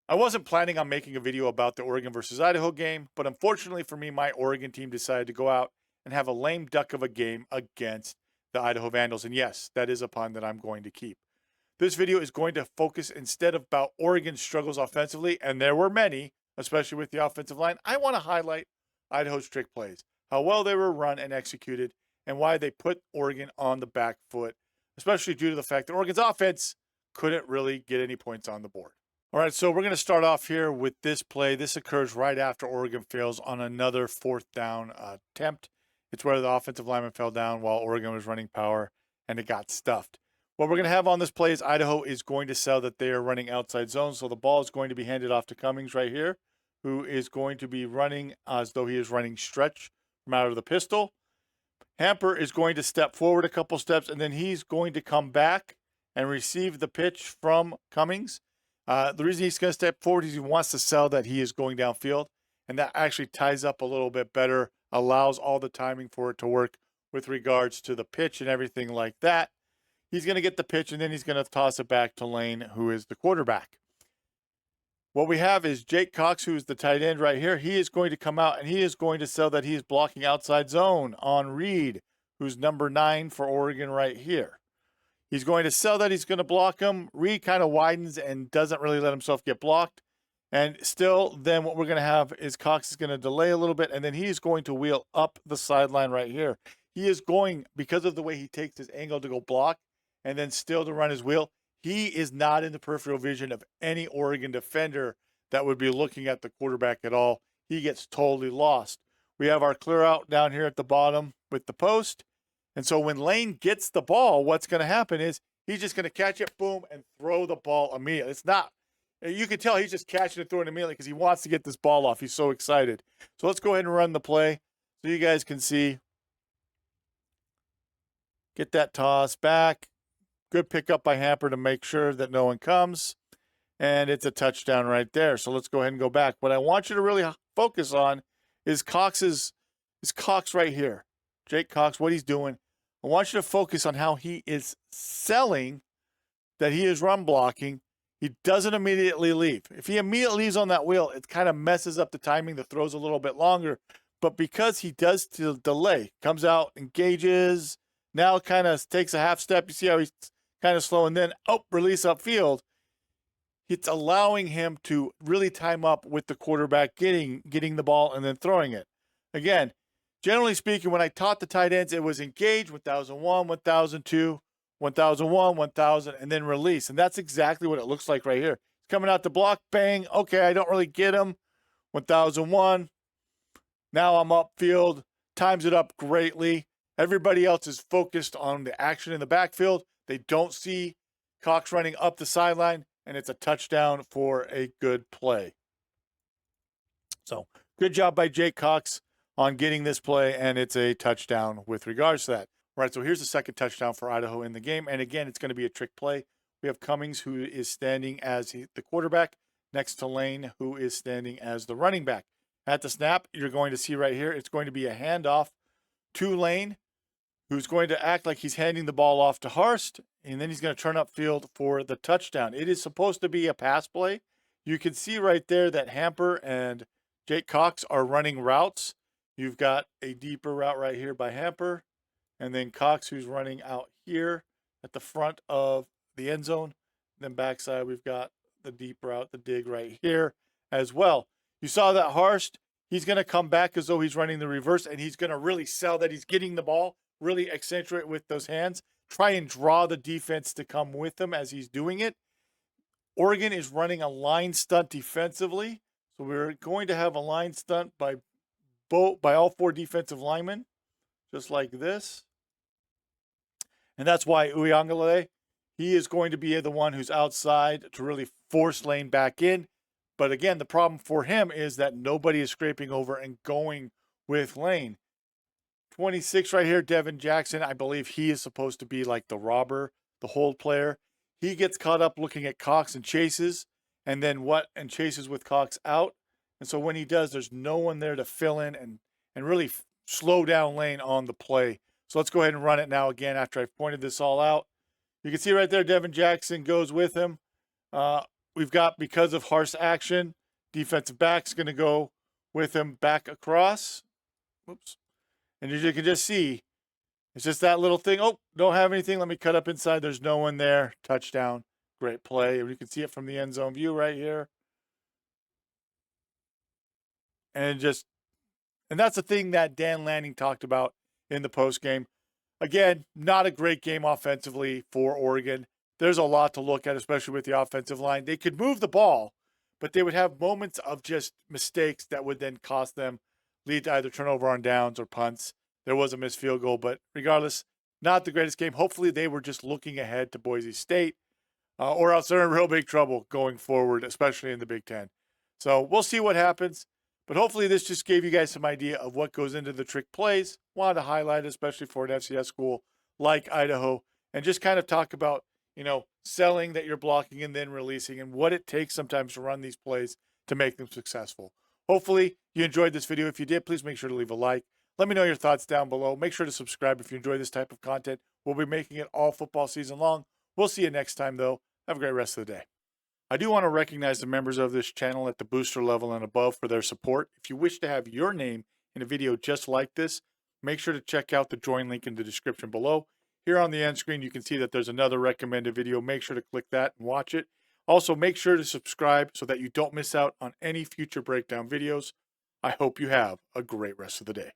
I wasn't planning on making a video about the Oregon versus Idaho game, but unfortunately for me, my Oregon team decided to go out and have a lame duck of a game against the Idaho Vandals. And yes, that is a pun that I'm going to keep. This video is going to focus instead about Oregon's struggles offensively, and there were many, especially with the offensive line. I want to highlight Idaho's trick plays, how well they were run and executed, and why they put Oregon on the back foot, especially due to the fact that Oregon's offense couldn't really get any points on the board. All right, so we're going to start off here with this play. This occurs right after Oregon fails on another fourth down attempt. It's where the offensive lineman fell down while Oregon was running power, and it got stuffed. What we're going to have on this play is Idaho is going to sell that they are running outside zone, so the ball is going to be handed off to Cummings right here, who is going to be running as though he is running stretch from out of the pistol. Hamper is going to step forward a couple steps, and then he's going to come back and receive the pitch from Cummings. The reason he's going to step forward is he wants to sell that he is going downfield, and that actually ties up a little bit better, allows all the timing for it to work with regards to the pitch and everything like that. He's going to get the pitch, and then he's going to toss it back to Lane, who is the quarterback. What we have is Jake Cox, who is the tight end right here. He is going to come out, and he is going to sell that he is blocking outside zone on Reed, who's number 9 for Oregon right here. He's going to sell that he's going to block him. Reed kind of widens and doesn't really let himself get blocked. And still, then what we're going to have is Cox is going to delay a little bit, and then he's going to wheel up the sideline right here. He is going, because of the way he takes his angle to go block and then still to run his wheel, he is not in the peripheral vision of any Oregon defender that would be looking at the quarterback at all. He gets totally lost. We have our clear out down here at the bottom with the post. And so when Lane gets the ball, what's going to happen is he's just going to catch it, boom, and throw the ball immediately. It's not, you can tell he's just catching and throwing it immediately because he wants to get this ball off. He's so excited. So let's go ahead and run the play so you guys can see. Get that toss back. Good pickup by Hamper to make sure that no one comes. And it's a touchdown right there. So let's go ahead and go back. What I want you to really focus on is Cox right here. Jake Cox, what he's doing. I want you to focus on how he is selling that he is run blocking. He doesn't immediately leave. If he immediately leaves on that wheel, it kind of messes up the timing. The throw's a little bit longer. But because he does delay, comes out, engages, now kind of takes a half step. You see how he's kind of slow, and then, release upfield. It's allowing him to really time up with the quarterback getting the ball and then throwing it. Again, generally speaking, when I taught the tight ends, it was engage, 1001, 1002, 1001, 1000, and then release. And that's exactly what it looks like right here. It's coming out to block, bang. Okay, I don't really get him. 1001. Now I'm upfield. Times it up greatly. Everybody else is focused on the action in the backfield. They don't see Cox running up the sideline, and it's a touchdown for a good play. So good job by Jake Cox on getting this play, and it's a touchdown with regards to that. All right, so here's the second touchdown for Idaho in the game, and again, it's going to be a trick play. We have Cummings, who is standing as the quarterback, next to Lane, who is standing as the running back. At the snap, you're going to see right here, it's going to be a handoff to Lane, who's going to act like he's handing the ball off to Harst, and then he's going to turn upfield for the touchdown. It is supposed to be a pass play. You can see right there that Hamper and Jake Cox are running routes. You've got a deeper route right here by Hamper, and then Cox, who's running out here at the front of the end zone. Then backside, we've got the deep route, the dig right here as well. You saw that Harst, he's going to come back as though he's running the reverse, and he's going to really sell that he's getting the ball, really accentuate with those hands, try and draw the defense to come with him as he's doing it. Oregon is running a line stunt defensively, so we're going to have a line stunt by all 4 defensive linemen, just like this. And that's why Uyunglele, he is going to be the one who's outside to really force Lane back in. But again, the problem for him is that nobody is scraping over and going with Lane. 26 right here, Devin Jackson. I believe he is supposed to be like the robber, the hold player. He gets caught up looking at Cox and chases, and chases with Cox out. And so when he does, there's no one there to fill in and really slow down Lane on the play. So let's go ahead and run it now again after I've pointed this all out. You can see right there, Devin Jackson goes with him. we've got, because of harsh action, defensive back's going to go with him back across. Oops. And as you can just see, it's just that little thing. Oh, don't have anything. Let me cut up inside. There's no one there. Touchdown. Great play. You can see it from the end zone view right here. And that's the thing that Dan Lanning talked about in the post game. Again, not a great game offensively for Oregon. There's a lot to look at, especially with the offensive line. They could move the ball, but they would have moments of just mistakes that would then cost them, lead to either turnover on downs or punts. There was a missed field goal, but regardless, not the greatest game. Hopefully they were just looking ahead to Boise State, or else they're in real big trouble going forward, especially in the Big Ten. So we'll see what happens. But hopefully this just gave you guys some idea of what goes into the trick plays. Wanted to highlight it, especially for an FCS school like Idaho, and just kind of talk about, selling that you're blocking and then releasing and what it takes sometimes to run these plays to make them successful. Hopefully you enjoyed this video. If you did, please make sure to leave a like. Let me know your thoughts down below. Make sure to subscribe if you enjoy this type of content. We'll be making it all football season long. We'll see you next time, though. Have a great rest of the day. I do want to recognize the members of this channel at the booster level and above for their support. If you wish to have your name in a video just like this, make sure to check out the join link in the description below. Here on the end screen, you can see that there's another recommended video. Make sure to click that and watch it. Also, make sure to subscribe so that you don't miss out on any future breakdown videos. I hope you have a great rest of the day.